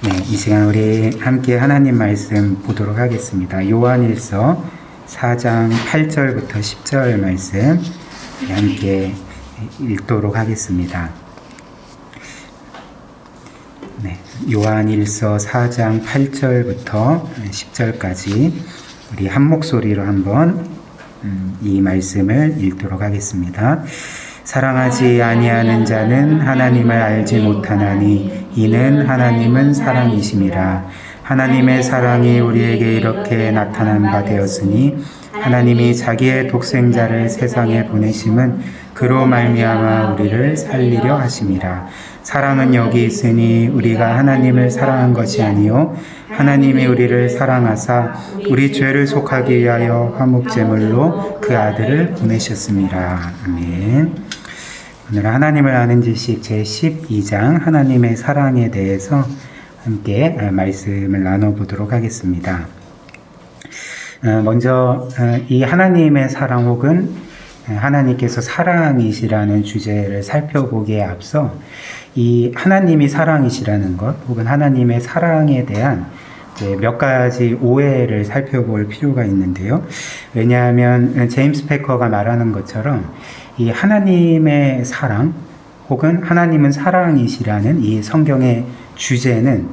네, 이 시간 우리 함께 하나님 말씀 보도록 하겠습니다. 요한일서 4장 8절부터 10절 말씀 함께 읽도록 하겠습니다. 네, 요한일서 4장 8절부터 10절까지 우리 한 목소리로 한번 이 말씀을 읽도록 하겠습니다. 사랑하지 아니하는 자는 하나님을 알지 못하나니 이는 하나님은 사랑이심이라. 하나님의 사랑이 우리에게 이렇게 나타난 바 되었으니 하나님이 자기의 독생자를 세상에 보내심은 그로 말미암아 우리를 살리려 하심이라. 사랑은 여기 있으니 우리가 하나님을 사랑한 것이 아니요 하나님이 우리를 사랑하사 우리 죄를 속하기 위하여 화목제물로 그 아들을 보내셨습니다. 아멘. 오늘 하나님을 아는 지식 제12장 하나님의 사랑에 대해서 함께 말씀을 나눠보도록 하겠습니다. 먼저 이 하나님의 사랑 혹은 하나님께서 사랑이시라는 주제를 살펴보기에 앞서 이 하나님이 사랑이시라는 것 혹은 하나님의 사랑에 대한 몇 가지 오해를 살펴볼 필요가 있는데요. 왜냐하면 제임스 패커가 말하는 것처럼 이 하나님의 사랑 혹은 하나님은 사랑이시라는 이 성경의 주제는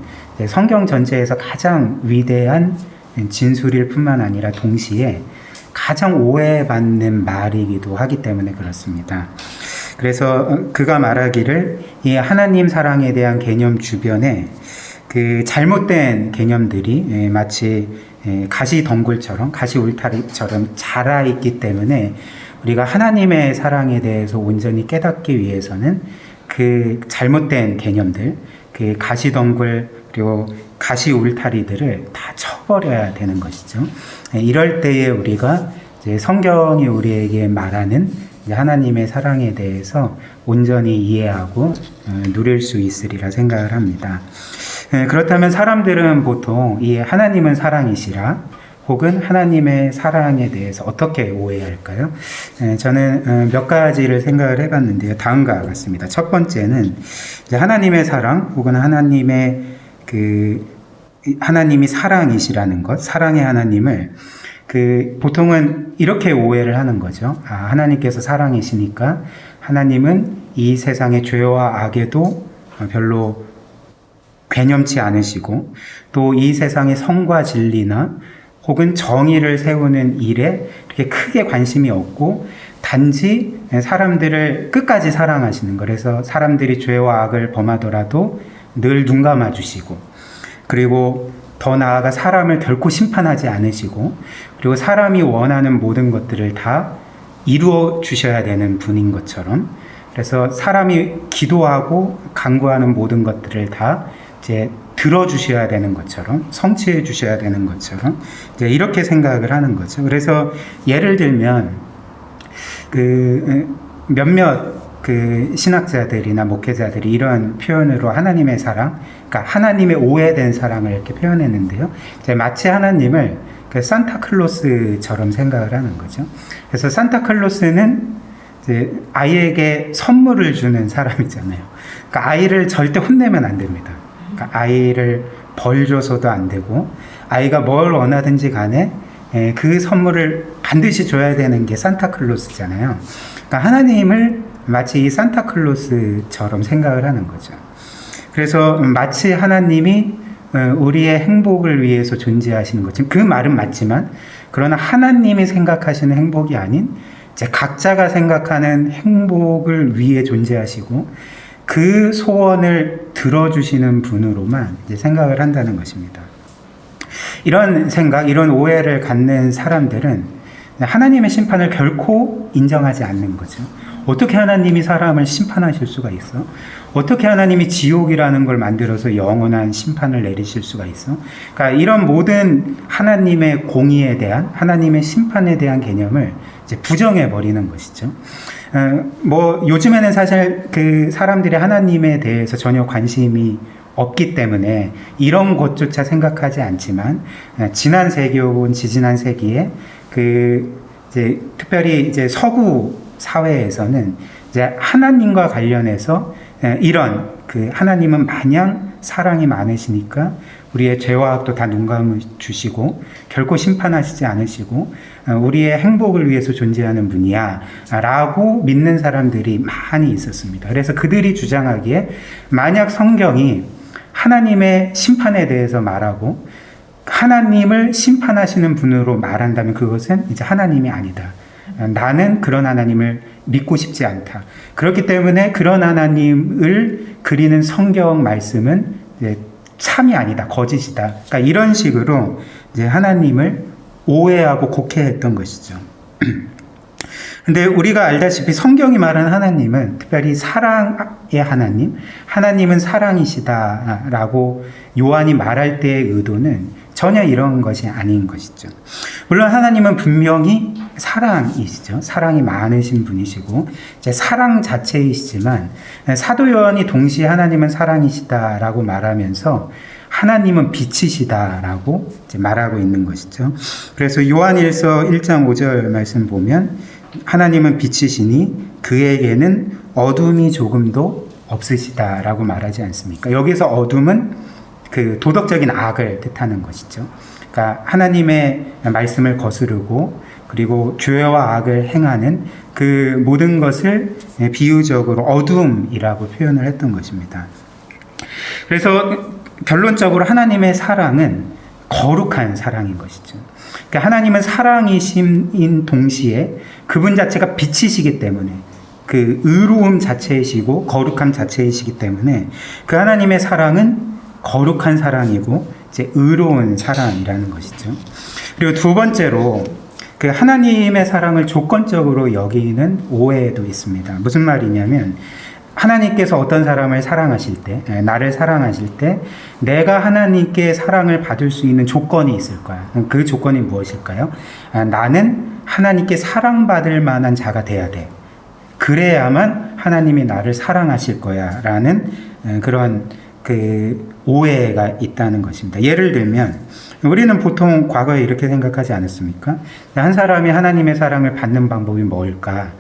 성경 전체에서 가장 위대한 진술일 뿐만 아니라 동시에 가장 오해받는 말이기도 하기 때문에 그렇습니다. 그래서 그가 말하기를 이 하나님 사랑에 대한 개념 주변에 그 잘못된 개념들이 마치 가시 덩굴처럼 가시 울타리처럼 자라 있기 때문에 우리가 하나님의 사랑에 대해서 온전히 깨닫기 위해서는 그 잘못된 개념들, 그 가시 덩굴 그리고 가시 울타리들을 다 쳐버려야 되는 것이죠. 이럴 때에 우리가 이제 성경이 우리에게 말하는 하나님의 사랑에 대해서 온전히 이해하고 누릴 수 있으리라 생각을 합니다. 그렇다면 사람들은 보통 이 하나님은 사랑이시라 혹은 하나님의 사랑에 대해서 어떻게 오해할까요? 저는 몇 가지를 생각을 해봤는데요. 다음과 같습니다. 첫 번째는 이제 하나님의 사랑 혹은 하나님이 사랑이시라는 것, 사랑의 하나님을 보통은 이렇게 오해를 하는 거죠. 하나님께서 사랑이시니까 하나님은 이 세상의 죄와 악에도 별로 괴념치 않으시고 또 이 세상의 성과 진리나 혹은 정의를 세우는 일에 그렇게 크게 관심이 없고 단지 사람들을 끝까지 사랑하시는 거. 그래서 사람들이 죄와 악을 범하더라도 늘 눈 감아주시고 그리고 더 나아가 사람을 결코 심판하지 않으시고 그리고 사람이 원하는 모든 것들을 다 이루어 주셔야 되는 분인 것처럼 그래서 사람이 기도하고 간구하는 모든 것들을 다 이제 들어주셔야 되는 것처럼 성취해 주셔야 되는 것처럼 이제 이렇게 생각을 하는 거죠. 그래서 예를 들면 몇몇 신학자들이나 목회자들이 이런 표현으로 하나님의 사랑, 그러니까 하나님의 오해된 사랑을 이렇게 표현했는데요. 이제 마치 하나님을 산타클로스처럼 생각을 하는 거죠. 그래서 산타클로스는 이제 아이에게 선물을 주는 사람이잖아요. 그러니까 아이를 절대 혼내면 안 됩니다. 그러니까 아이를 벌 줘서도 안 되고 아이가 뭘 원하든지 간에 그 선물을 반드시 줘야 되는 게 산타클로스잖아요. 그러니까 하나님을 마치 이 산타클로스처럼 생각을 하는 거죠. 그래서 마치 하나님이 우리의 행복을 위해서 존재하시는 거죠. 그 말은 맞지만 그러나 하나님이 생각하시는 행복이 아닌 이제 각자가 생각하는 행복을 위해 존재하시고 그 소원을 들어주시는 분으로만 이제 생각을 한다는 것입니다. 이런 생각, 이런 오해를 갖는 사람들은 하나님의 심판을 결코 인정하지 않는 거죠. 어떻게 하나님이 사람을 심판하실 수가 있어? 어떻게 하나님이 지옥이라는 걸 만들어서 영원한 심판을 내리실 수가 있어? 그러니까 이런 모든 하나님의 공의에 대한, 하나님의 심판에 대한 개념을 이제 부정해 버리는 것이죠. 요즘에는 사실 사람들이 하나님에 대해서 전혀 관심이 없기 때문에 이런 것조차 생각하지 않지만, 지난 세기 혹은 지지난 세기에 특별히 이제 서구 사회에서는 이제 하나님과 관련해서 이런 하나님은 마냥 사랑이 많으시니까 우리의 죄와 악도 다 눈 감아 주시고 결코 심판하시지 않으시고 우리의 행복을 위해서 존재하는 분이야 라고 믿는 사람들이 많이 있었습니다. 그래서 그들이 주장하기에 만약 성경이 하나님의 심판에 대해서 말하고 하나님을 심판하시는 분으로 말한다면 그것은 이제 하나님이 아니다. 나는 그런 하나님을 믿고 싶지 않다. 그렇기 때문에 그런 하나님을 그리는 성경 말씀은 이제 참이 아니다. 거짓이다. 그러니까 이런 식으로 이제 하나님을 오해하고 곡해했던 것이죠. 근데 우리가 알다시피 성경이 말하는 하나님은 특별히 사랑의 하나님, 하나님은 사랑이시다라고 요한이 말할 때의 의도는 전혀 이런 것이 아닌 것이죠. 물론 하나님은 분명히 사랑이시죠. 사랑이 많으신 분이시고 이제 사랑 자체이시지만 사도 요한이 동시에 하나님은 사랑이시다라고 말하면서 하나님은 빛이시다라고 이제 말하고 있는 것이죠. 그래서 요한일서 1장 5절 말씀 보면 하나님은 빛이시니 그에게는 어둠이 조금도 없으시다라고 말하지 않습니까? 여기서 어둠은 그 도덕적인 악을 뜻하는 것이죠. 그러니까 하나님의 말씀을 거스르고 그리고 죄와 악을 행하는 그 모든 것을 비유적으로 어둠이라고 표현을 했던 것입니다. 그래서 결론적으로 하나님의 사랑은 거룩한 사랑인 것이죠. 그러니까 하나님은 사랑이신 동시에 그분 자체가 빛이시기 때문에 그 의로움 자체이시고 거룩함 자체이시기 때문에 그 하나님의 사랑은 거룩한 사랑이고 이제 의로운 사랑이라는 것이죠. 그리고 두 번째로 그 하나님의 사랑을 조건적으로 여기는 오해도 있습니다. 무슨 말이냐면 하나님께서 어떤 사람을 사랑하실 때, 나를 사랑하실 때 내가 하나님께 사랑을 받을 수 있는 조건이 있을 거야. 그 조건이 무엇일까요? 나는 하나님께 사랑받을 만한 자가 돼야 돼. 그래야만 하나님이 나를 사랑하실 거야 라는 그런 그 오해가 있다는 것입니다. 예를 들면 우리는 보통 과거에 이렇게 생각하지 않았습니까? 한 사람이 하나님의 사랑을 받는 방법이 뭘까?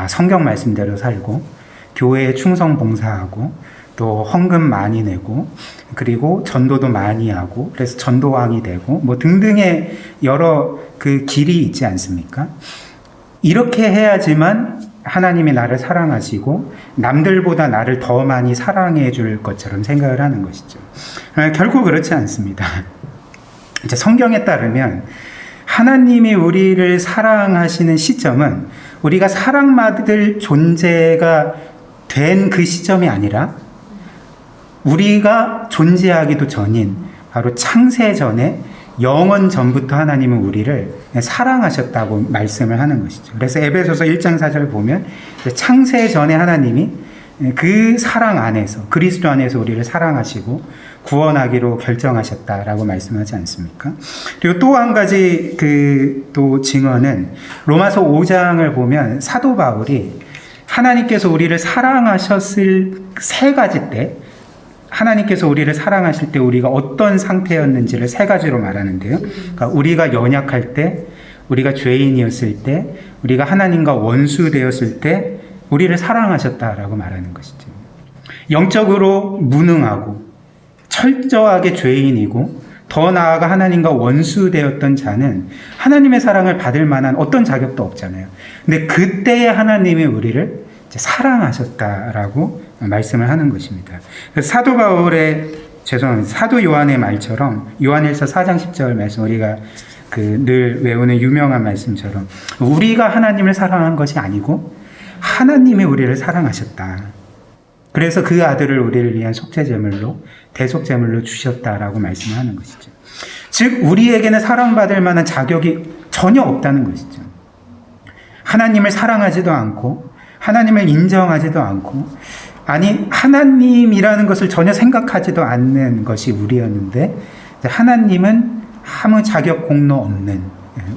성경 말씀대로 살고 교회에 충성 봉사하고 또 헌금 많이 내고 그리고 전도도 많이 하고 그래서 전도왕이 되고 뭐 등등의 여러 그 길이 있지 않습니까? 이렇게 해야지만 하나님이 나를 사랑하시고 남들보다 나를 더 많이 사랑해 줄 것처럼 생각을 하는 것이죠. 결코 그렇지 않습니다. 이제 성경에 따르면 하나님이 우리를 사랑하시는 시점은 우리가 사랑받을 존재가 된 그 시점이 아니라 우리가 존재하기도 전인 바로 창세 전에 영원 전부터 하나님은 우리를 사랑하셨다고 말씀을 하는 것이죠. 그래서 에베소서 1장 4절 보면 창세 전에 하나님이 그 사랑 안에서 그리스도 안에서 우리를 사랑하시고 구원하기로 결정하셨다라고 말씀하지 않습니까? 그리고 또 한 가지 또 증언은 로마서 5장을 보면 사도 바울이 하나님께서 우리를 사랑하셨을 세 가지 때 하나님께서 우리를 사랑하실 때 우리가 어떤 상태였는지를 세 가지로 말하는데요. 그러니까 우리가 연약할 때, 우리가 죄인이었을 때, 우리가 하나님과 원수 되었을 때 우리를 사랑하셨다라고 말하는 것이죠. 영적으로 무능하고 철저하게 죄인이고 더 나아가 하나님과 원수 되었던 자는 하나님의 사랑을 받을 만한 어떤 자격도 없잖아요. 근데 그때의 하나님이 우리를 사랑하셨다라고 말씀을 하는 것입니다. 사도 요한의 말처럼 요한일서 4장 10절 말씀 우리가 늘 외우는 유명한 말씀처럼 우리가 하나님을 사랑한 것이 아니고 하나님이 우리를 사랑하셨다. 그래서 그 아들을 우리를 위한 속죄제물로 대속제물로 주셨다라고 말씀하는 것이죠. 즉 우리에게는 사랑받을 만한 자격이 전혀 없다는 것이죠. 하나님을 사랑하지도 않고 하나님을 인정하지도 않고 아니 하나님이라는 것을 전혀 생각하지도 않는 것이 우리였는데 하나님은 아무 자격 공로 없는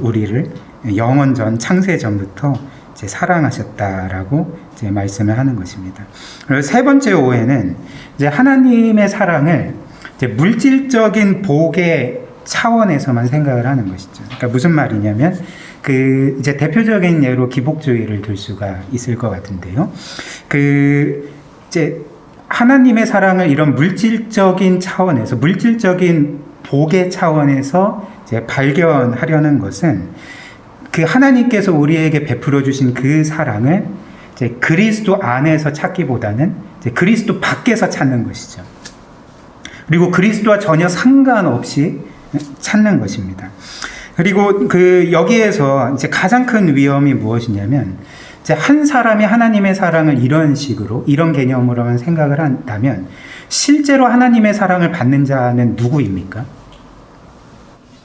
우리를 영원 전 창세 전부터 이제 사랑하셨다라고 이제 말씀을 하는 것입니다. 그리고 세 번째 오해는 이제 하나님의 사랑을 이제 물질적인 복의 차원에서만 생각을 하는 것이죠. 그러니까 무슨 말이냐면 이제 대표적인 예로 기복주의를 들 수가 있을 것 같은데요. 이제 하나님의 사랑을 이런 물질적인 차원에서, 물질적인 복의 차원에서 이제 발견하려는 것은 그 하나님께서 우리에게 베풀어 주신 그 사랑을 이제 그리스도 안에서 찾기보다는 이제 그리스도 밖에서 찾는 것이죠. 그리고 그리스도와 전혀 상관없이 찾는 것입니다. 그리고 여기에서 이제 가장 큰 위험이 무엇이냐면, 이제 한 사람이 하나님의 사랑을 이런 식으로, 이런 개념으로만 생각을 한다면, 실제로 하나님의 사랑을 받는 자는 누구입니까?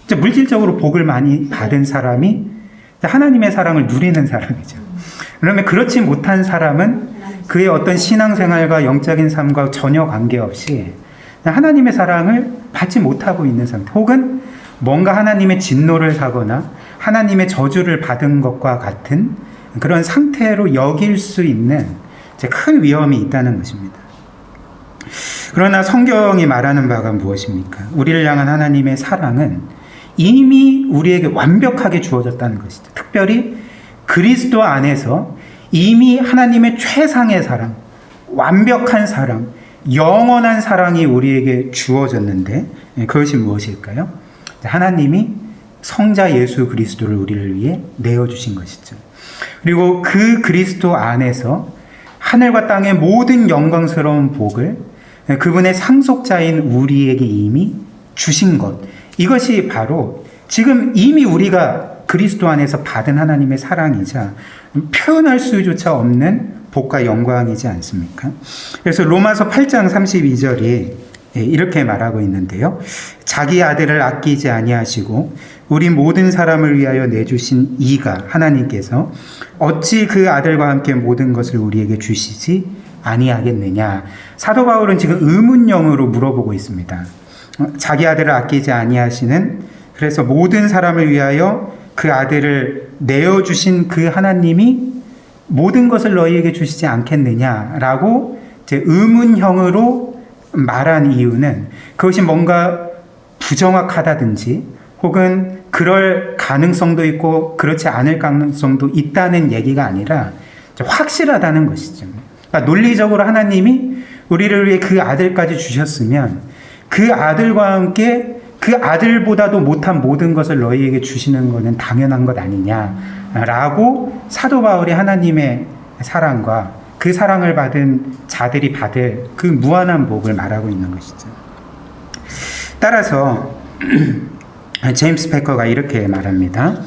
이제 물질적으로 복을 많이 받은 사람이 하나님의 사랑을 누리는 사람이죠. 그러면 그렇지 못한 사람은 그의 어떤 신앙생활과 영적인 삶과 전혀 관계없이 하나님의 사랑을 받지 못하고 있는 상태, 혹은 뭔가 하나님의 진노를 사거나 하나님의 저주를 받은 것과 같은 그런 상태로 여길 수 있는 큰 위험이 있다는 것입니다. 그러나 성경이 말하는 바가 무엇입니까? 우리를 향한 하나님의 사랑은 이미 우리에게 완벽하게 주어졌다는 것이죠. 특별히 그리스도 안에서 이미 하나님의 최상의 사랑, 완벽한 사랑, 영원한 사랑이 우리에게 주어졌는데, 그것이 무엇일까요? 하나님이 성자 예수 그리스도를 우리를 위해 내어주신 것이죠. 그리고 그 그리스도 안에서 하늘과 땅의 모든 영광스러운 복을 그분의 상속자인 우리에게 이미 주신 것, 이것이 바로 지금 이미 우리가 그리스도 안에서 받은 하나님의 사랑이자 표현할 수조차 없는 복과 영광이지 않습니까? 그래서 로마서 8장 32절이 이렇게 말하고 있는데요. 자기 아들을 아끼지 아니하시고 우리 모든 사람을 위하여 내주신 이가 하나님께서 어찌 그 아들과 함께 모든 것을 우리에게 주시지 아니하겠느냐. 사도 바울은 지금 의문형으로 물어보고 있습니다. 자기 아들을 아끼지 아니하시는, 그래서 모든 사람을 위하여 그 아들을 내어주신 그 하나님이 모든 것을 너희에게 주시지 않겠느냐라고 이제 의문형으로 말한 이유는 그것이 뭔가 부정확하다든지 혹은 그럴 가능성도 있고 그렇지 않을 가능성도 있다는 얘기가 아니라 확실하다는 것이죠. 그러니까 논리적으로 하나님이 우리를 위해 그 아들까지 주셨으면 그 아들과 함께 그 아들보다도 못한 모든 것을 너희에게 주시는 것은 당연한 것 아니냐라고 사도 바울이 하나님의 사랑과 그 사랑을 받은 자들이 받을 그 무한한 복을 말하고 있는 것이죠. 따라서 제임스 패커가 이렇게 말합니다.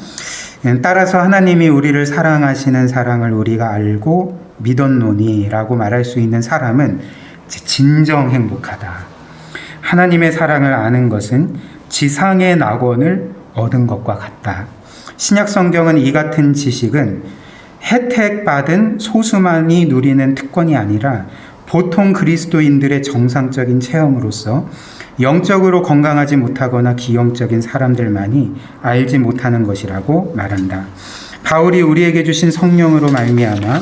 따라서 하나님이 우리를 사랑하시는 사랑을 우리가 알고 믿었노니라고 말할 수 있는 사람은 진정 행복하다. 하나님의 사랑을 아는 것은 지상의 낙원을 얻은 것과 같다. 신약 성경은 이 같은 지식은 혜택받은 소수만이 누리는 특권이 아니라 보통 그리스도인들의 정상적인 체험으로서 영적으로 건강하지 못하거나 기형적인 사람들만이 알지 못하는 것이라고 말한다. 바울이 우리에게 주신 성령으로 말미암아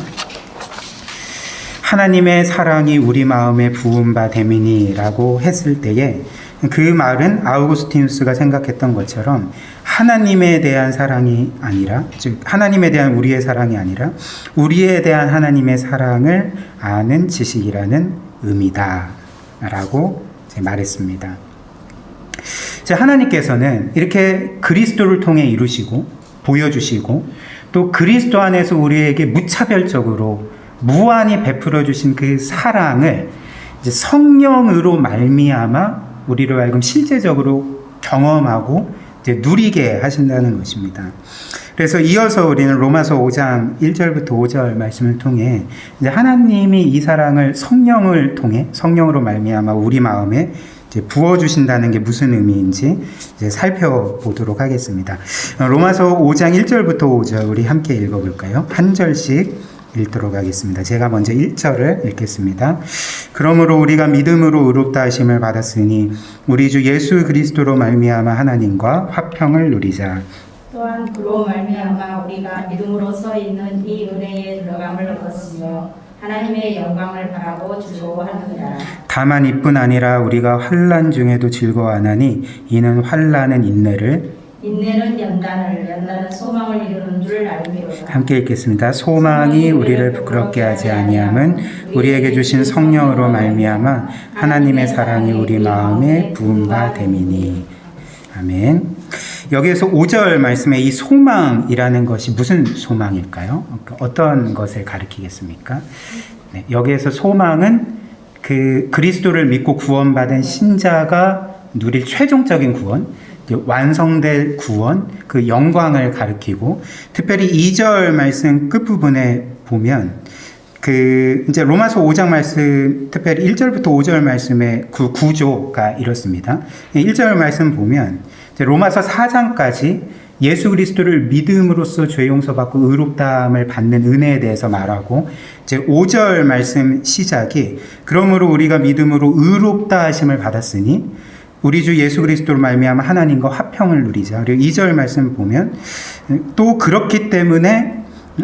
하나님의 사랑이 우리 마음에 부은 바 됨이니라고 했을 때에 그 말은 아우구스티누스가 생각했던 것처럼 하나님에 대한 사랑이 아니라, 즉 하나님에 대한 우리의 사랑이 아니라 우리에 대한 하나님의 사랑을 아는 지식이라는 의미다 라고 말했습니다. 하나님께서는 이렇게 그리스도를 통해 이루시고 보여주시고 또 그리스도 안에서 우리에게 무차별적으로 무한히 베풀어 주신 그 사랑을 이제 성령으로 말미암아 우리로 하여금 실제적으로 경험하고 이제 누리게 하신다는 것입니다. 그래서 이어서 우리는 로마서 5장 1절부터 5절 말씀을 통해 이제 하나님이 이 사랑을 성령을 통해 성령으로 말미암아 우리 마음에 이제 부어 주신다는 게 무슨 의미인지 이제 살펴보도록 하겠습니다. 로마서 5장 1절부터 5절 우리 함께 읽어볼까요? 한 절씩 읽도록 하겠습니다. 제가 먼저 1절을 읽겠습니다. 그러므로 우리가 믿음으로 의롭다 하심을 받았으니 우리 주 예수 그리스도로 말미암아 하나님과 화평을 누리자. 또한 그로 말미암아 우리가 믿음으로 서 있는 이 은혜에 들어감을 얻었으며 하나님의 영광을 바라고 즐거워하느니라. 다만 이뿐 아니라 우리가 환난 중에도 즐거워하나니 이는 환난은 인내를, 인내는 연단을, 연단은 소망을 이루는 줄 알미로다. 함께 읽겠습니다. 소망이 우리를 부끄럽게 하지 아니함은 우리에게 주신 성령으로 말미암아 하나님의 사랑이 우리 마음에 부은 바 됨이니. 아멘. 여기에서 5절 말씀에 이 소망이라는 것이 무슨 소망일까요? 어떤 것을 가리키겠습니까? 네, 여기에서 소망은 그 그리스도를 믿고 구원받은 신자가 누릴 최종적인 구원, 완성될 구원, 그 영광을 가리키고, 특별히 2절 말씀 끝부분에 보면 그 이제 로마서 5장 말씀, 특별히 1절부터 5절 말씀의 그 구조가 이렇습니다. 1절 말씀 보면 이제 로마서 4장까지 예수 그리스도를 믿음으로써 죄 용서받고 의롭다함을 받는 은혜에 대해서 말하고, 이제 5절 말씀 시작이 그러므로 우리가 믿음으로 의롭다 하심을 받았으니 우리 주 예수 그리스도로 말미암아 하나님과 화평을 누리자. 그리고 2절 말씀 보면 또 그렇기 때문에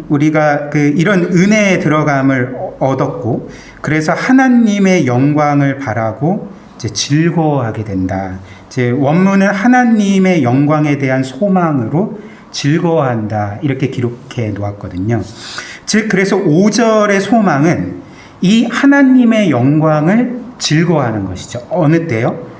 우리가 이런 은혜에 들어감을 얻었고, 그래서 하나님의 영광을 바라고 이제 즐거워하게 된다. 이제 원문은 하나님의 영광에 대한 소망으로 즐거워한다, 이렇게 기록해 놓았거든요. 즉 그래서 5절의 소망은 이 하나님의 영광을 즐거워하는 것이죠. 어느 때요?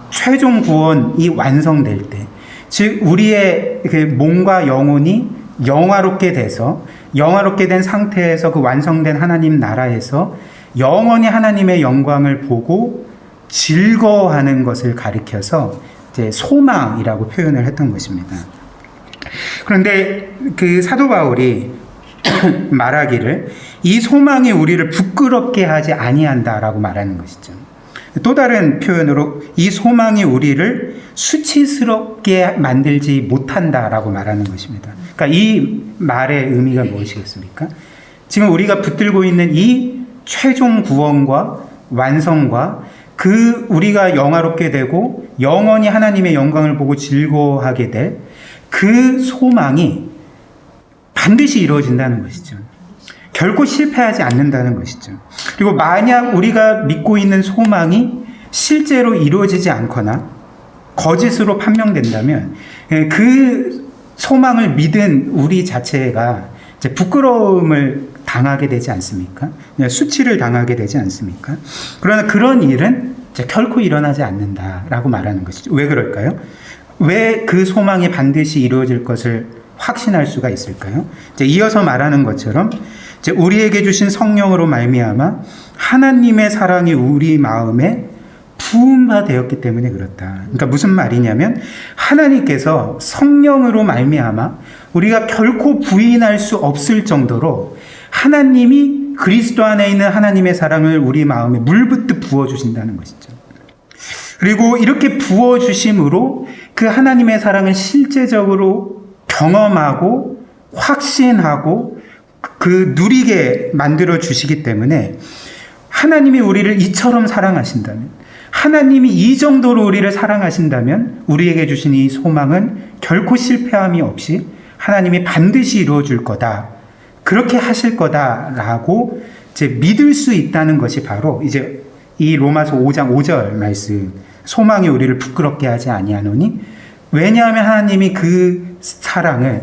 최종 구원이 완성될 때, 즉 우리의 그 몸과 영혼이 영화롭게 돼서, 영화롭게 된 상태에서 그 완성된 하나님 나라에서 영원히 하나님의 영광을 보고 즐거워하는 것을 가리켜서 이제 소망이라고 표현을 했던 것입니다. 그런데 그 사도 바울이 말하기를 이 소망이 우리를 부끄럽게 하지 아니한다라고 말하는 것이죠. 또 다른 표현으로 이 소망이 우리를 수치스럽게 만들지 못한다라고 말하는 것입니다. 그러니까 이 말의 의미가 무엇이겠습니까? 지금 우리가 붙들고 있는 이 최종 구원과 완성과 그 우리가 영화롭게 되고 영원히 하나님의 영광을 보고 즐거워하게 될 그 소망이 반드시 이루어진다는 것이죠. 결코 실패하지 않는다는 것이죠. 그리고 만약 우리가 믿고 있는 소망이 실제로 이루어지지 않거나 거짓으로 판명된다면 그 소망을 믿은 우리 자체가 이제 부끄러움을 당하게 되지 않습니까? 수치를 당하게 되지 않습니까? 그러나 그런 일은 이제 결코 일어나지 않는다라고 말하는 것이죠. 왜 그럴까요? 왜 그 소망이 반드시 이루어질 것을 확신할 수가 있을까요? 이제 이어서 말하는 것처럼 이제 우리에게 주신 성령으로 말미암아 하나님의 사랑이 우리 마음에 부은 바 되었기 때문에 그렇다. 그러니까 무슨 말이냐면 하나님께서 성령으로 말미암아 우리가 결코 부인할 수 없을 정도로 하나님이 그리스도 안에 있는 하나님의 사랑을 우리 마음에 물붓듯 부어주신다는 것이죠. 그리고 이렇게 부어주심으로 그 하나님의 사랑을 실제적으로 경험하고 확신하고 그 누리게 만들어 주시기 때문에 하나님이 우리를 이처럼 사랑하신다면, 하나님이 이 정도로 우리를 사랑하신다면 우리에게 주신 이 소망은 결코 실패함이 없이 하나님이 반드시 이루어 줄 거다, 그렇게 하실 거다라고 이제 믿을 수 있다는 것이 바로 이제 이 로마서 5장 5절 말씀, 소망이 우리를 부끄럽게 하지 아니하노니 왜냐하면 하나님이 그 사랑을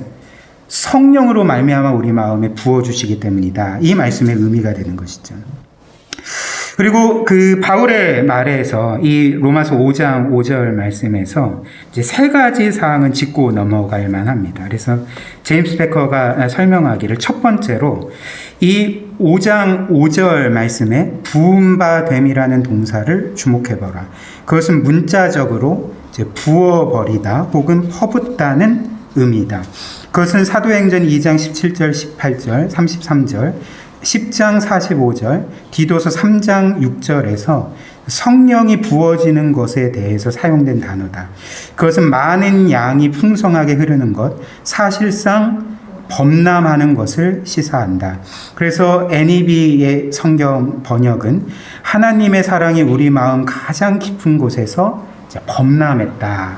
성령으로 말미암아 우리 마음에 부어주시기 때문이다. 이 말씀의 의미가 되는 것이죠. 그리고 그 바울의 말에서 이 로마서 5장 5절 말씀에서 이제 세 가지 사항은 짚고 넘어갈 만합니다. 그래서 제임스 베커가 설명하기를 첫 번째로 이 5장 5절 말씀에 부은 바 됨이라는 동사를 주목해보라. 그것은 문자적으로 이제 부어버리다 혹은 퍼붓다는 의미다. 그것은 사도행전 2장 17절, 18절, 33절, 10장 45절, 디도서 3장 6절에서 성령이 부어지는 것에 대해서 사용된 단어다. 그것은 많은 양이 풍성하게 흐르는 것, 사실상 범람하는 것을 시사한다. 그래서 NEB의 성경 번역은 하나님의 사랑이 우리 마음 가장 깊은 곳에서 범람했다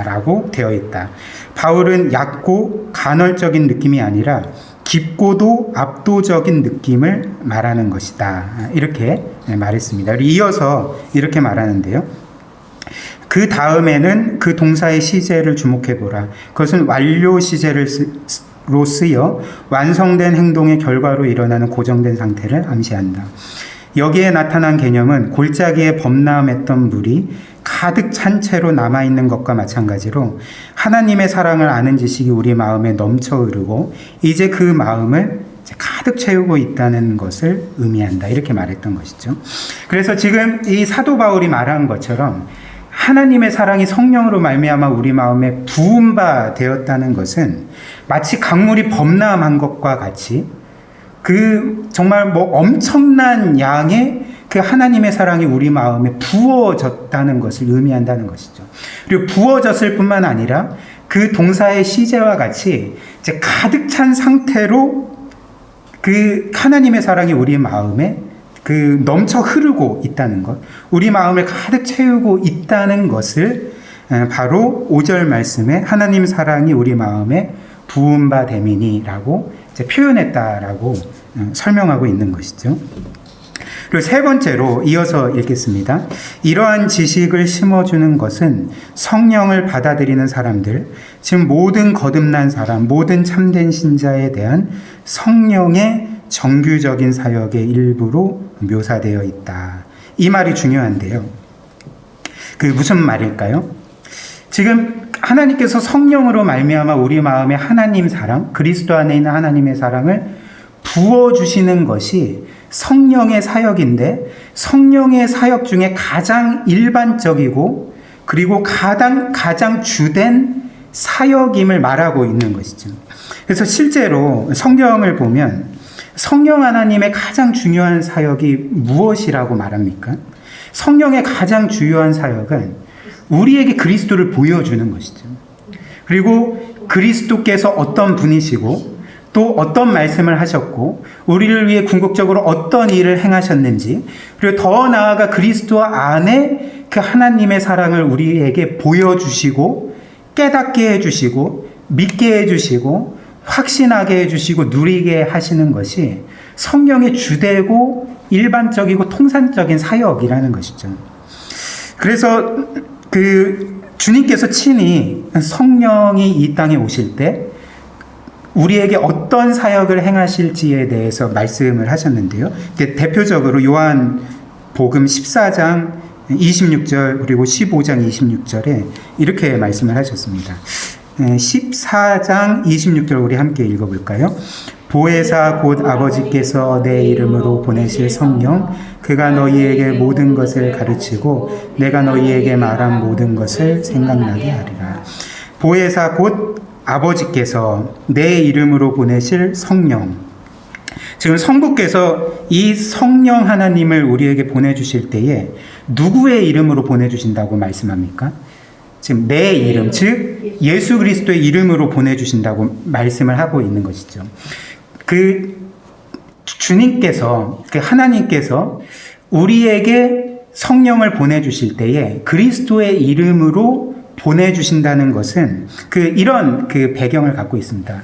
라고 되어 있다. 바울은 얕고 간헐적인 느낌이 아니라 깊고도 압도적인 느낌을 말하는 것이다, 이렇게 말했습니다. 이어서 이렇게 말하는데요. 그 다음에는 그 동사의 시제를 주목해 보라. 그것은 완료 시제로 쓰여 완성된 행동의 결과로 일어나는 고정된 상태를 암시한다. 여기에 나타난 개념은 골짜기에 범람했던 물이 가득 찬 채로 남아있는 것과 마찬가지로 하나님의 사랑을 아는 지식이 우리 마음에 넘쳐 흐르고 이제 그 마음을 가득 채우고 있다는 것을 의미한다. 이렇게 말했던 것이죠. 그래서 지금 이 사도 바울이 말한 것처럼 하나님의 사랑이 성령으로 말미암아 우리 마음에 부은 바 되었다는 것은 마치 강물이 범람한 것과 같이 그 정말 뭐 엄청난 양의 그 하나님의 사랑이 우리 마음에 부어졌다는 것을 의미한다는 것이죠. 그리고 부어졌을 뿐만 아니라 그 동사의 시제와 같이 이제 가득 찬 상태로 그 하나님의 사랑이 우리 마음에 그 넘쳐 흐르고 있다는 것, 우리 마음을 가득 채우고 있다는 것을 바로 5절 말씀에 하나님 사랑이 우리 마음에 부은 바 됨이니라고 이제 표현했다라고 설명하고 있는 것이죠. 그리고 세 번째로 이어서 읽겠습니다. 이러한 지식을 심어주는 것은 성령을 받아들이는 사람들, 지금 모든 거듭난 사람, 모든 참된 신자에 대한 성령의 정규적인 사역의 일부로 묘사되어 있다. 이 말이 중요한데요. 그 무슨 말일까요? 지금 하나님께서 성령으로 말미암아 우리 마음에 하나님 사랑, 그리스도 안에 있는 하나님의 사랑을 부어주시는 것이 성령의 사역인데 성령의 사역 중에 가장 일반적이고 그리고 가장 주된 사역임을 말하고 있는 것이죠. 그래서 실제로 성경을 보면 성령 하나님의 가장 중요한 사역이 무엇이라고 말합니까? 성령의 가장 중요한 사역은 우리에게 그리스도를 보여주는 것이죠. 그리고 그리스도께서 어떤 분이시고 또 어떤 말씀을 하셨고 우리를 위해 궁극적으로 어떤 일을 행하셨는지 그리고 더 나아가 그리스도 안에 그 하나님의 사랑을 우리에게 보여주시고 깨닫게 해주시고 믿게 해주시고 확신하게 해주시고 누리게 하시는 것이 성령의 주되고 일반적이고 통산적인 사역이라는 것이죠. 그래서 그 주님께서 친히 성령이 이 땅에 오실 때 우리에게 어떤 사역을 행하실지에 대해서 말씀을 하셨는데요. 대표적으로 요한 복음 14장 26절 그리고 15장 26절에 이렇게 말씀을 하셨습니다. 14장 26절 우리 함께 읽어볼까요? 보혜사 곧 아버지께서 내 이름으로 보내실 성령 그가 너희에게 모든 것을 가르치고 내가 너희에게 말한 모든 것을 생각나게 하리라. 보혜사 곧 아버지께서 내 이름으로 보내실 성령. 지금 성부께서 이 성령 하나님을 우리에게 보내주실 때에 누구의 이름으로 보내주신다고 말씀합니까? 지금 내 이름, 즉 예수 그리스도의 이름으로 보내주신다고 말씀을 하고 있는 것이죠. 그 주님께서, 그 하나님께서 우리에게 성령을 보내주실 때에 그리스도의 이름으로 보내주신다는 것은 이런 배경을 갖고 있습니다.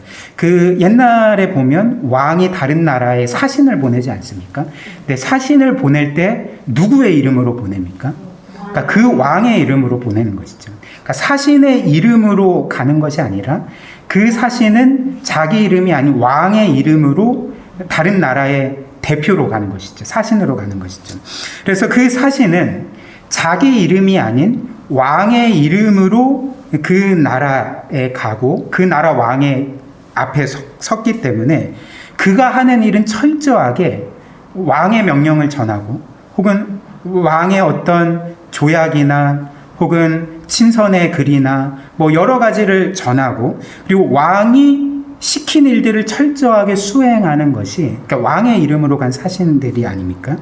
옛날에 보면 왕이 다른 나라에 사신을 보내지 않습니까? 근데 사신을 보낼 때 누구의 이름으로 보냅니까? 그러니까 그 왕의 이름으로 보내는 것이죠. 그러니까 사신의 이름으로 가는 것이 아니라 그 사신은 자기 이름이 아닌 왕의 이름으로 다른 나라의 대표로 가는 것이죠. 사신으로 가는 것이죠. 그래서 그 사신은 자기 이름이 아닌 왕의 이름으로 그 나라에 가고 그 나라 왕의 앞에 섰기 때문에 그가 하는 일은 철저하게 왕의 명령을 전하고 혹은 왕의 어떤 조약이나 혹은 친선의 글이나 뭐 여러 가지를 전하고 그리고 왕이 시킨 일들을 철저하게 수행하는 것이 그러니까 왕의 이름으로 간 사신들이 아닙니까?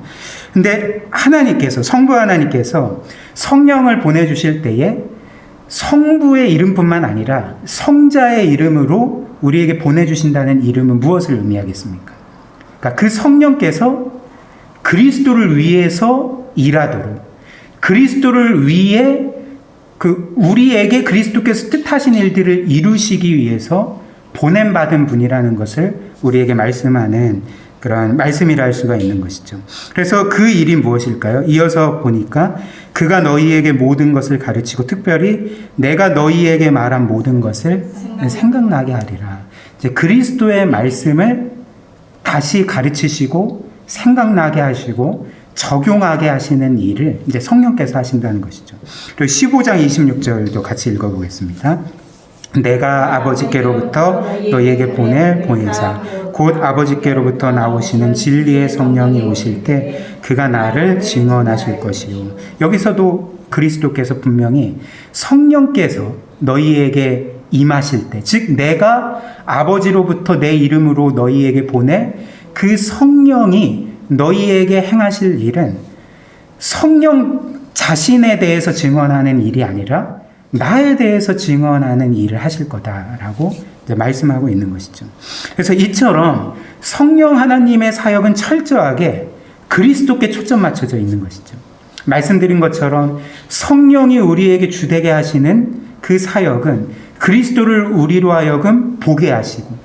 근데 하나님께서 성부 하나님께서 성령을 보내주실 때에 성부의 이름뿐만 아니라 성자의 이름으로 우리에게 보내주신다는 이름은 무엇을 의미하겠습니까? 그러니까 그 성령께서 그리스도를 위해서 일하도록 그리스도를 위해 우리에게 그리스도께서 뜻하신 일들을 이루시기 위해서 보냄받은 분이라는 것을 우리에게 말씀하는 그런 말씀이라 할 수가 있는 것이죠. 그래서 그 일이 무엇일까요? 이어서 보니까 그가 너희에게 모든 것을 가르치고 특별히 내가 너희에게 말한 모든 것을 생각나게 하리라. 이제 그리스도의 말씀을 다시 가르치시고 생각나게 하시고 적용하게 하시는 일을 이제 성령께서 하신다는 것이죠. 그리고 15장 26절도 같이 읽어보겠습니다. 내가 아버지께로부터 너희에게 보낼 보혜사 곧 아버지께로부터 나오시는 진리의 성령이 오실 때 그가 나를 증언하실 것이요. 여기서도 그리스도께서 분명히 성령께서 너희에게 임하실 때, 즉 내가 아버지로부터 내 이름으로 너희에게 보낼 그 성령이 너희에게 행하실 일은 성령 자신에 대해서 증언하는 일이 아니라 나에 대해서 증언하는 일을 하실 거다라고 이제 말씀하고 있는 것이죠. 그래서 이처럼 성령 하나님의 사역은 철저하게 그리스도께 초점 맞춰져 있는 것이죠. 말씀드린 것처럼 성령이 우리에게 주되게 하시는 그 사역은 그리스도를 우리로 하여금 보게 하시고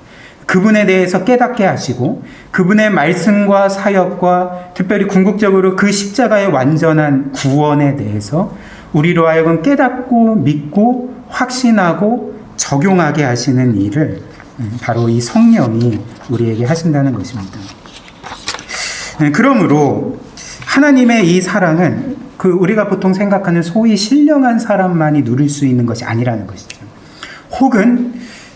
그분에 대해서 깨닫게 하시고 그분의 말씀과 사역과 특별히 궁극적으로 그 십자가의 완전한 구원에 대해서 우리로 하여금 깨닫고 믿고 확신하고 적용하게 하시는 일을 바로 이 성령이 우리에게 하신다는 것입니다. 그러므로 하나님의 이 사랑은 그 우리가 보통 생각하는 소위 신령한 사람만이 누릴 수 있는 것이 아니라는 것이죠. 혹은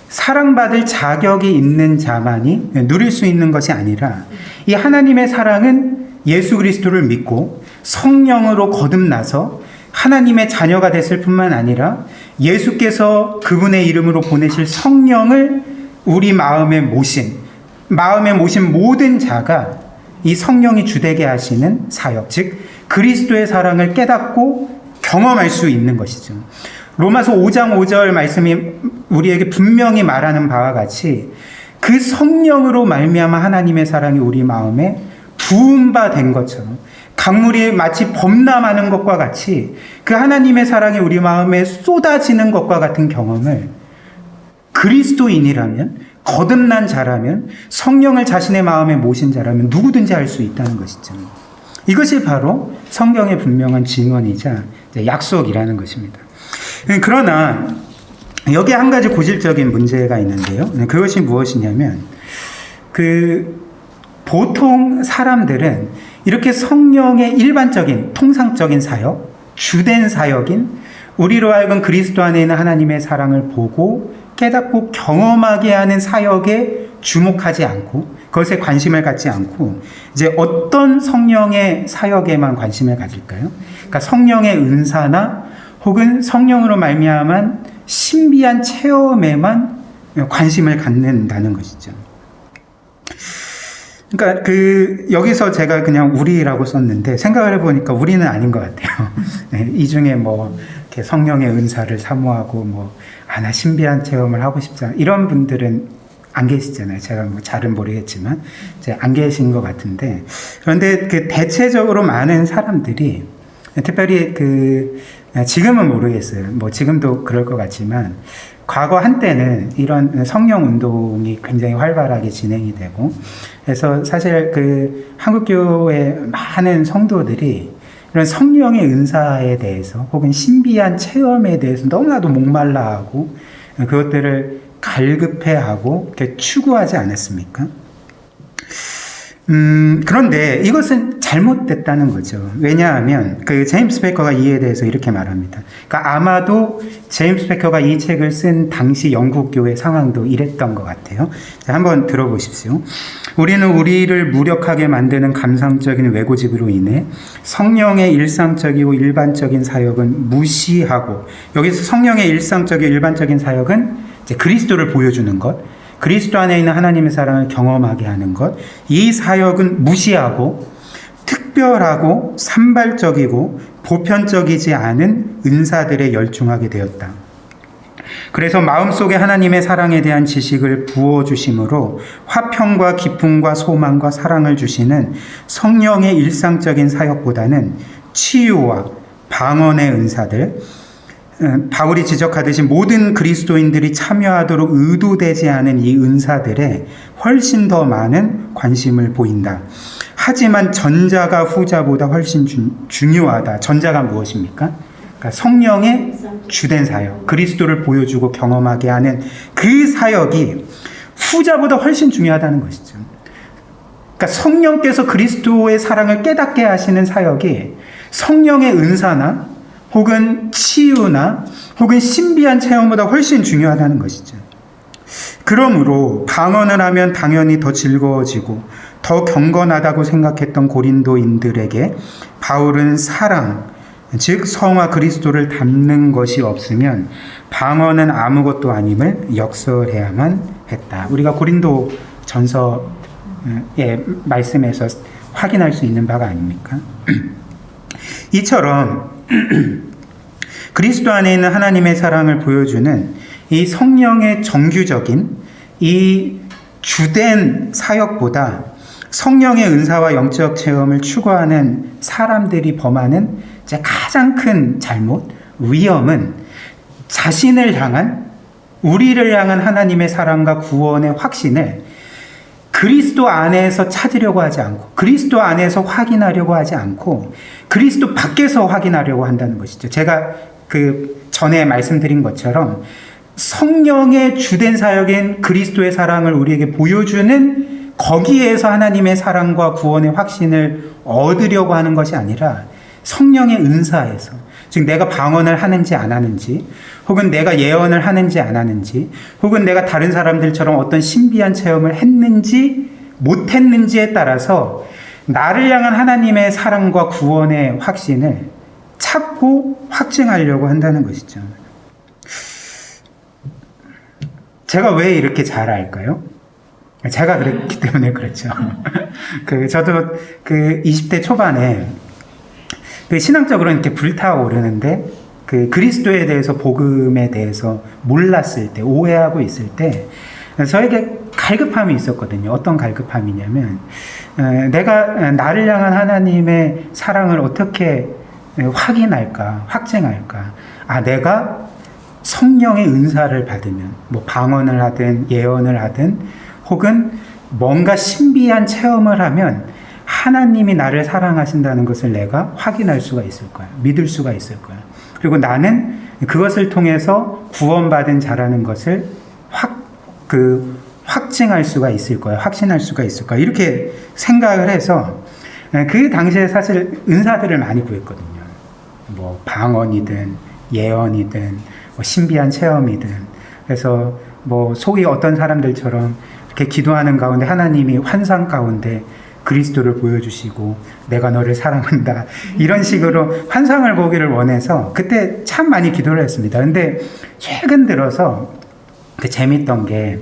사랑받을 자격이 있는 자만이 누릴 수 있는 것이 아니라 이 하나님의 사랑은 예수 그리스도를 믿고 성령으로 거듭나서 하나님의 자녀가 됐을 뿐만 아니라 예수께서 그분의 이름으로 보내실 성령을 우리 마음에 모신 모든 자가 이 성령이 주되게 하시는 사역, 즉 그리스도의 사랑을 깨닫고 경험할 수 있는 것이죠. 로마서 5장 5절 말씀이 우리에게 분명히 말하는 바와 같이 그 성령으로 말미암아 하나님의 사랑이 우리 마음에 부은 바 된 것처럼 강물이 마치 범람하는 것과 같이 그 하나님의 사랑이 우리 마음에 쏟아지는 것과 같은 경험을 그리스도인이라면, 거듭난 자라면, 성령을 자신의 마음에 모신 자라면 누구든지 할 수 있다는 것이죠. 이것이 바로 성경의 분명한 증언이자 약속이라는 것입니다. 그러나 여기에 한 가지 고질적인 문제가 있는데요. 그것이 무엇이냐면 보통 사람들은 이렇게 성령의 일반적인 통상적인 사역, 주된 사역인 우리로 하여금 그리스도 안에 있는 하나님의 사랑을 보고 깨닫고 경험하게 하는 사역에 주목하지 않고 그것에 관심을 갖지 않고 이제 어떤 성령의 사역에만 관심을 가질까요? 그러니까 성령의 은사나 혹은 성령으로 말미암은 신비한 체험에만 관심을 갖는다는 것이죠. 그러니까 여기서 제가 그냥 우리라고 썼는데 생각을 해보니까 우리는 아닌 것 같아요. 네, 이 중에 이렇게 성령의 은사를 사모하고 나 신비한 체험을 하고 싶지 않아 이런 분들은 안 계시잖아요. 제가 잘은 모르겠지만 이제 안 계신 것 같은데 그런데 대체적으로 많은 사람들이 특별히 지금은 모르겠어요. 지금도 그럴 것 같지만 과거 한때는 이런 성령 운동이 굉장히 활발하게 진행이 되고 그래서 사실 한국교회 많은 성도들이 이런 성령의 은사에 대해서 혹은 신비한 체험에 대해서 너무나도 목말라하고 그것들을 갈급해하고 추구하지 않았습니까? 그런데 이것은 잘못됐다는 거죠. 왜냐하면 제임스 베커가 이에 대해서 이렇게 말합니다. 그러니까 아마도 제임스 베커가 이 책을 쓴 당시 영국 교회 상황도 이랬던 것 같아요. 자, 한번 들어보십시오. 우리는 우리를 무력하게 만드는 감상적인 왜고집으로 인해 성령의 일상적이고 일반적인 사역은 무시하고 여기서 성령의 일상적이고 일반적인 사역은 이제 그리스도를 보여주는 것 그리스도 안에 있는 하나님의 사랑을 경험하게 하는 것, 이 사역은 무시하고 특별하고 산발적이고 보편적이지 않은 은사들에 열중하게 되었다. 그래서 마음속에 하나님의 사랑에 대한 지식을 부어주심으로 화평과 기쁨과 소망과 사랑을 주시는 성령의 일상적인 사역보다는 치유와 방언의 은사들, 바울이 지적하듯이 모든 그리스도인들이 참여하도록 의도되지 않은 이 은사들에 훨씬 더 많은 관심을 보인다. 하지만 전자가 후자보다 훨씬 중요하다. 전자가 무엇입니까? 그러니까 성령의 주된 사역, 그리스도를 보여주고 경험하게 하는 그 사역이 후자보다 훨씬 중요하다는 것이죠. 그러니까 성령께서 그리스도의 사랑을 깨닫게 하시는 사역이 성령의 은사나 혹은 치유나 혹은 신비한 체험보다 훨씬 중요하다는 것이죠. 그러므로 방언을 하면 당연히 더 즐거워지고 더 경건하다고 생각했던 고린도인들에게 바울은 사랑, 즉 성화 그리스도를 담는 것이 없으면 방언은 아무것도 아님을 역설해야만 했다. 우리가 고린도 전서의 말씀에서 확인할 수 있는 바가 아닙니까? 이처럼 그리스도 안에 있는 하나님의 사랑을 보여주는 이 성령의 정규적인 이 주된 사역보다 성령의 은사와 영적 체험을 추구하는 사람들이 범하는 가장 큰 잘못, 위험은 자신을 향한, 우리를 향한 하나님의 사랑과 구원의 확신을 그리스도 안에서 찾으려고 하지 않고, 그리스도 안에서 확인하려고 하지 않고, 그리스도 밖에서 확인하려고 한다는 것이죠. 제가 그 전에 말씀드린 것처럼 성령의 주된 사역인 그리스도의 사랑을 우리에게 보여주는 거기에서 하나님의 사랑과 구원의 확신을 얻으려고 하는 것이 아니라 성령의 은사에서, 즉 내가 방언을 하는지 안 하는지, 혹은 내가 예언을 하는지 안 하는지, 혹은 내가 다른 사람들처럼 어떤 신비한 체험을 했는지 못 했는지에 따라서 나를 향한 하나님의 사랑과 구원의 확신을 찾고 확증하려고 한다는 것이죠. 제가 왜 이렇게 잘 알까요? 제가 그랬기 때문에 그렇죠. 저도 20대 초반에 신앙적으로 이렇게 불타오르는데 그리스도에 대해서, 복음에 대해서 몰랐을 때, 오해하고 있을 때 저에게 갈급함이 있었거든요. 어떤 갈급함이냐면 내가 나를 향한 하나님의 사랑을 어떻게 확인할까, 확증할까. 내가 성령의 은사를 받으면, 뭐 방언을 하든 예언을 하든 혹은 뭔가 신비한 체험을 하면 하나님이 나를 사랑하신다는 것을 내가 확인할 수가 있을 거야. 믿을 수가 있을 거야. 그리고 나는 그것을 통해서 구원받은 자라는 것을 확증할 수가 있을 거야. 확신할 수가 있을 거야. 이렇게 생각을 해서 그 당시에 사실 은사들을 많이 구했거든요. 뭐 방언이든 예언이든 뭐 신비한 체험이든. 그래서 뭐 소위 어떤 사람들처럼 이렇게 기도하는 가운데 하나님이 환상 가운데 그리스도를 보여주시고 내가 너를 사랑한다, 이런 식으로 환상을 보기를 원해서 그때 참 많이 기도를 했습니다. 근데 최근 들어서 재밌던 게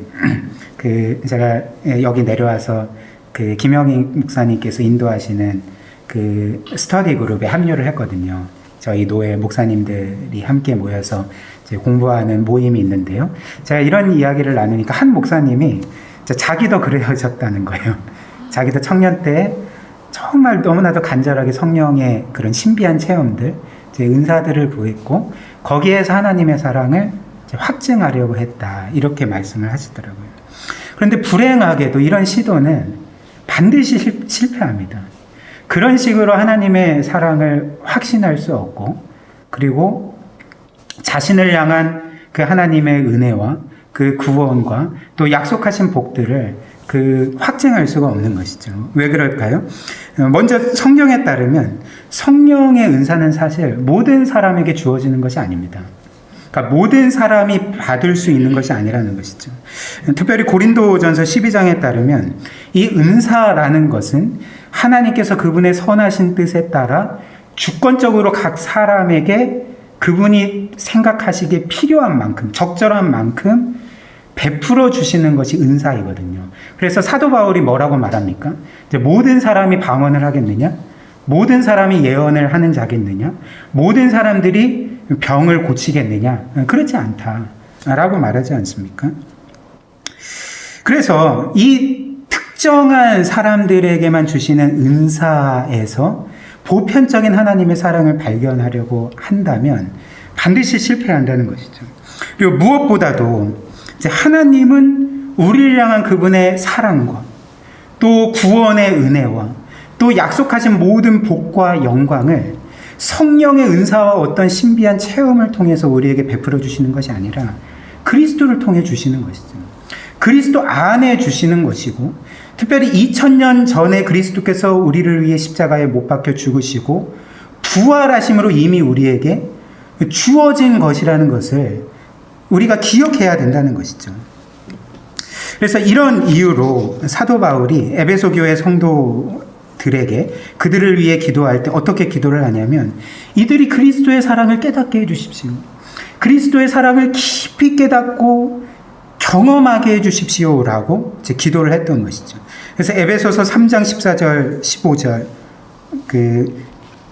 제가 여기 내려와서 김영희 목사님께서 인도하시는 스터디 그룹에 합류를 했거든요. 저희 노예 목사님들이 함께 모여서 이제 공부하는 모임이 있는데요. 제가 이런 이야기를 나누니까 한 목사님이 자기도 그러셨다는 거예요. 자기도 청년 때 정말 너무나도 간절하게 성령의 그런 신비한 체험들, 은사들을 구했고 거기에서 하나님의 사랑을 확증하려고 했다, 이렇게 말씀을 하시더라고요. 그런데 불행하게도 이런 시도는 반드시 실패합니다. 그런 식으로 하나님의 사랑을 확신할 수 없고, 그리고 자신을 향한 그 하나님의 은혜와 그 구원과 또 약속하신 복들을 확증할 수가 없는 것이죠. 왜 그럴까요? 먼저 성경에 따르면 성령의 은사는 사실 모든 사람에게 주어지는 것이 아닙니다. 그러니까 모든 사람이 받을 수 있는 것이 아니라는 것이죠. 특별히 고린도전서 12장에 따르면 이 은사라는 것은 하나님께서 그분의 선하신 뜻에 따라 주권적으로 각 사람에게 그분이 생각하시기에 필요한 만큼, 적절한 만큼 베풀어 주시는 것이 은사이거든요. 그래서 사도 바울이 뭐라고 말합니까? 이제 모든 사람이 방언을 하겠느냐? 모든 사람이 예언을 하는 자겠느냐? 모든 사람들이 병을 고치겠느냐? 그렇지 않다라고 말하지 않습니까? 그래서 이 특정한 사람들에게만 주시는 은사에서 보편적인 하나님의 사랑을 발견하려고 한다면 반드시 실패한다는 것이죠. 그리고 무엇보다도 이제 하나님은 우리를 향한 그분의 사랑과 또 구원의 은혜와 또 약속하신 모든 복과 영광을 성령의 은사와 어떤 신비한 체험을 통해서 우리에게 베풀어 주시는 것이 아니라 그리스도를 통해 주시는 것이죠. 그리스도 안에 주시는 것이고, 특별히 2000년 전에 그리스도께서 우리를 위해 십자가에 못 박혀 죽으시고 부활하심으로 이미 우리에게 주어진 것이라는 것을 우리가 기억해야 된다는 것이죠. 그래서 이런 이유로 사도 바울이 에베소 교회 성도들에게 그들을 위해 기도할 때 어떻게 기도를 하냐면, 이들이 그리스도의 사랑을 깨닫게 해주십시오. 그리스도의 사랑을 깊이 깨닫고 경험하게 해주십시오라고 이제 기도를 했던 것이죠. 그래서 에베소서 3장 14절, 15절,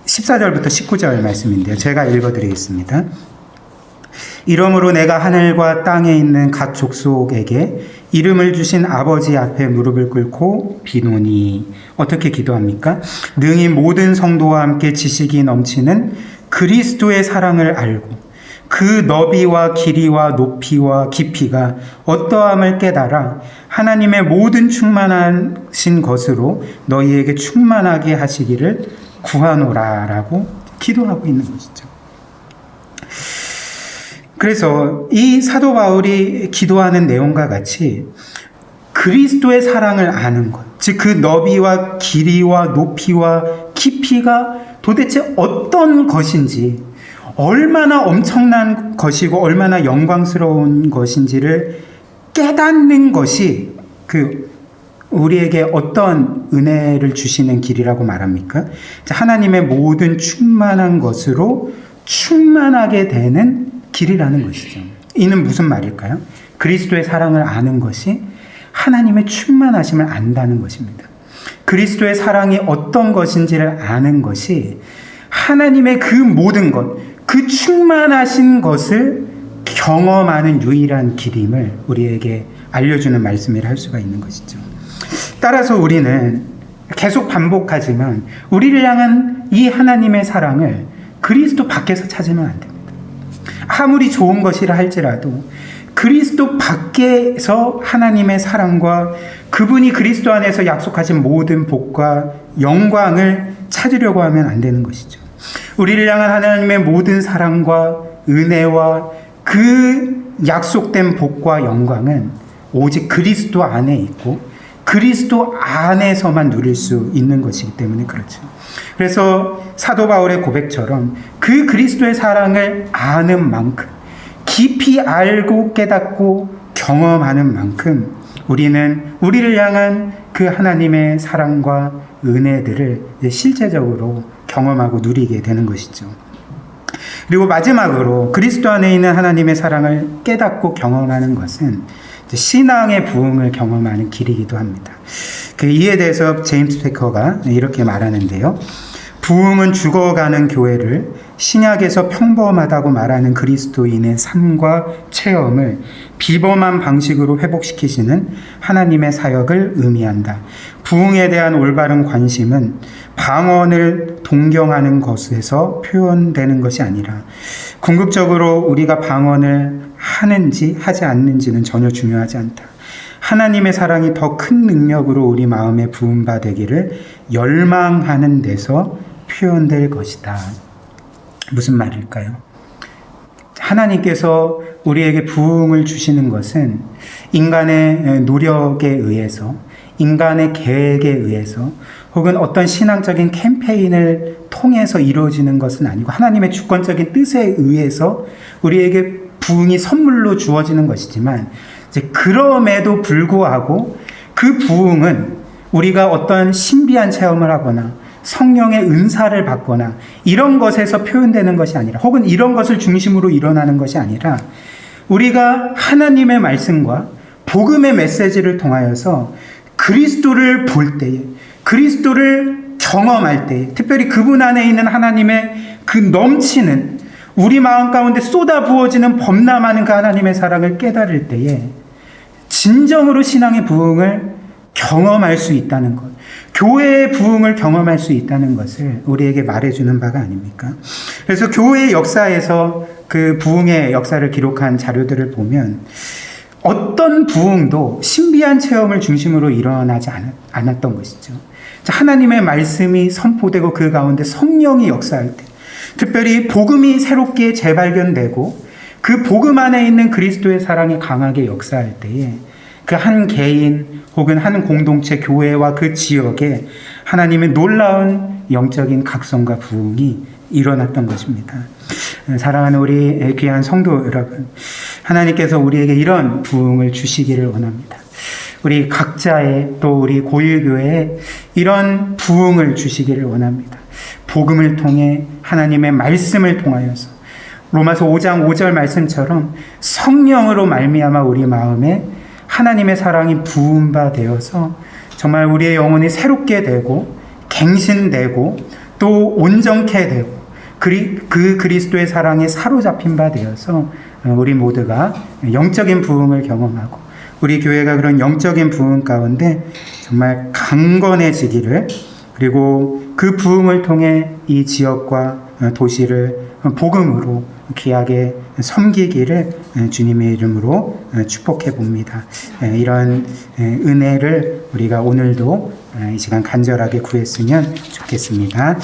14절부터 19절 말씀인데요. 제가 읽어드리겠습니다. 이러므로 내가 하늘과 땅에 있는 각 족속에게 이름을 주신 아버지 앞에 무릎을 꿇고 비노니. 어떻게 기도합니까? 능히 모든 성도와 함께 지식이 넘치는 그리스도의 사랑을 알고 그 너비와 길이와 높이와 깊이가 어떠함을 깨달아 하나님의 모든 충만하신 것으로 너희에게 충만하게 하시기를 구하노라라고 기도하고 있는 것이죠. 그래서 이 사도 바울이 기도하는 내용과 같이 그리스도의 사랑을 아는 것, 즉 그 너비와 길이와 높이와 깊이가 도대체 어떤 것인지, 얼마나 엄청난 것이고 얼마나 영광스러운 것인지를 깨닫는 것이 우리에게 어떤 은혜를 주시는 길이라고 말합니까? 하나님의 모든 충만한 것으로 충만하게 되는 길이라는 것이죠. 이는 무슨 말일까요? 그리스도의 사랑을 아는 것이 하나님의 충만하심을 안다는 것입니다. 그리스도의 사랑이 어떤 것인지를 아는 것이 하나님의 그 모든 것, 그 충만하신 것을 경험하는 유일한 길임을 우리에게 알려주는 말씀이라 할 수가 있는 것이죠. 따라서 우리는 계속 반복하지만 우리를 향한 이 하나님의 사랑을 그리스도 밖에서 찾으면 안 됩니다. 아무리 좋은 것이라 할지라도 그리스도 밖에서 하나님의 사랑과 그분이 그리스도 안에서 약속하신 모든 복과 영광을 찾으려고 하면 안 되는 것이죠. 우리를 향한 하나님의 모든 사랑과 은혜와 그 약속된 복과 영광은 오직 그리스도 안에 있고 그리스도 안에서만 누릴 수 있는 것이기 때문에 그렇죠. 그래서 사도 바울의 고백처럼 그 그리스도의 사랑을 아는 만큼, 깊이 알고 깨닫고 경험하는 만큼 우리는 우리를 향한 그 하나님의 사랑과 은혜들을 실제적으로 경험하고 누리게 되는 것이죠. 그리고 마지막으로 그리스도 안에 있는 하나님의 사랑을 깨닫고 경험하는 것은 신앙의 부흥을 경험하는 길이기도 합니다. 이에 대해서 제임스 패커가 이렇게 말하는데요. 부흥은 죽어가는 교회를 신약에서 평범하다고 말하는 그리스도인의 삶과 체험을 비범한 방식으로 회복시키시는 하나님의 사역을 의미한다. 부흥에 대한 올바른 관심은 방언을 동경하는 것에서 표현되는 것이 아니라 궁극적으로 우리가 방언을 하는지 하지 않는지는 전혀 중요하지 않다. 하나님의 사랑이 더 큰 능력으로 우리 마음에 부음받기를 열망하는 데서 표현될 것이다. 무슨 말일까요? 하나님께서 우리에게 부흥을 주시는 것은 인간의 노력에 의해서, 인간의 계획에 의해서, 혹은 어떤 신앙적인 캠페인을 통해서 이루어지는 것은 아니고 하나님의 주권적인 뜻에 의해서 우리에게 부흥이 선물로 주어지는 것이지만, 이제 그럼에도 불구하고 그 부흥은 우리가 어떤 신비한 체험을 하거나 성령의 은사를 받거나 이런 것에서 표현되는 것이 아니라, 혹은 이런 것을 중심으로 일어나는 것이 아니라 우리가 하나님의 말씀과 복음의 메시지를 통하여서 그리스도를 볼 때에, 그리스도를 경험할 때에, 특별히 그분 안에 있는 하나님의 그 넘치는 우리 마음 가운데 쏟아 부어지는 범람하는 그 하나님의 사랑을 깨달을 때에 진정으로 신앙의 부흥을 경험할 수 있다는 것, 교회의 부흥을 경험할 수 있다는 것을 우리에게 말해주는 바가 아닙니까? 그래서 교회의 역사에서 그 부흥의 역사를 기록한 자료들을 보면 어떤 부흥도 신비한 체험을 중심으로 일어나지 않았던 것이죠. 하나님의 말씀이 선포되고 그 가운데 성령이 역사할 때, 특별히 복음이 새롭게 재발견되고 그 복음 안에 있는 그리스도의 사랑이 강하게 역사할 때에 그 한 개인 혹은 한 공동체 교회와 그 지역에 하나님의 놀라운 영적인 각성과 부흥이 일어났던 것입니다. 사랑하는 우리 귀한 성도 여러분, 하나님께서 우리에게 이런 부흥을 주시기를 원합니다. 우리 각자의 또 우리 고일교회에 이런 부흥을 주시기를 원합니다. 복음을 통해 하나님의 말씀을 통하여서 로마서 5장 5절 말씀처럼 성령으로 말미암아 우리 마음에 하나님의 사랑이 부은 바 되어서 정말 우리의 영혼이 새롭게 되고 갱신되고 또 온전케 되고 그 그리스도의 사랑에 사로잡힌 바 되어서 우리 모두가 영적인 부흥을 경험하고 우리 교회가 그런 영적인 부흥 가운데 정말 강건해지기를, 그리고 그 부흥을 통해 이 지역과 도시를 복음으로 귀하게 섬기기를 주님의 이름으로 축복해 봅니다. 이런 은혜를 우리가 오늘도 이 시간 간절하게 구했으면 좋겠습니다.